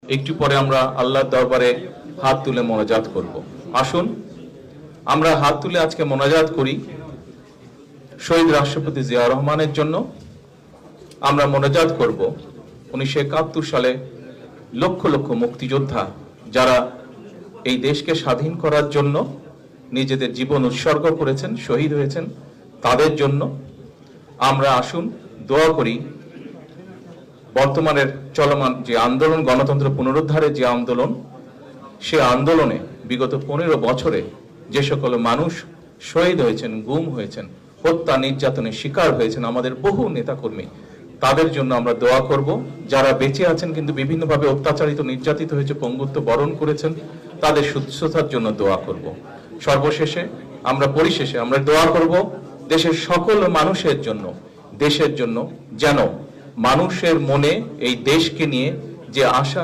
একটু পরে আমরা আল্লাহর দরবারে হাত তুলে মোনাজাত করব। আসুন আমরা হাত তুলে আজকে মোনাজাত করি শহীদ রাষ্ট্রপতি জিয়া রহমানের জন্য। আমরা মোনাজাত করব 1971 সালে লক্ষ লক্ষ মুক্তিযোদ্ধা যারা এই দেশকে স্বাধীন করার জন্য নিজেদের জীবন উৎসর্গ করেছেন, শহীদ হয়েছেন, তাদের জন্য। আমরা আসুন দোয়া করি বর্তমানের চলমান যে আন্দোলন, গণতন্ত্র পুনরুদ্ধারের যে আন্দোলন, সে আন্দোলনে বিগত 15 বছরে যে সকল মানুষ শহীদ হয়েছেন, গুম হয়েছেন, হত্যা নির্যাতনের শিকার হয়েছেন, আমাদের বহু নেতাকর্মী, তাদের জন্য আমরা দোয়া করব। যারা বেঁচে আছেন কিন্তু বিভিন্নভাবে অত্যাচারিত, নির্যাতিত হয়েছে, পঙ্গুত্ব বরণ করেছেন, তাদের সুস্থতার জন্য দোয়া করব। সর্বশেষে পরিশেষে আমরা দোয়া করব দেশের সকল মানুষের জন্য, দেশের জন্য, যেন মানুষের মনে এই দেশকে নিয়ে যে আশা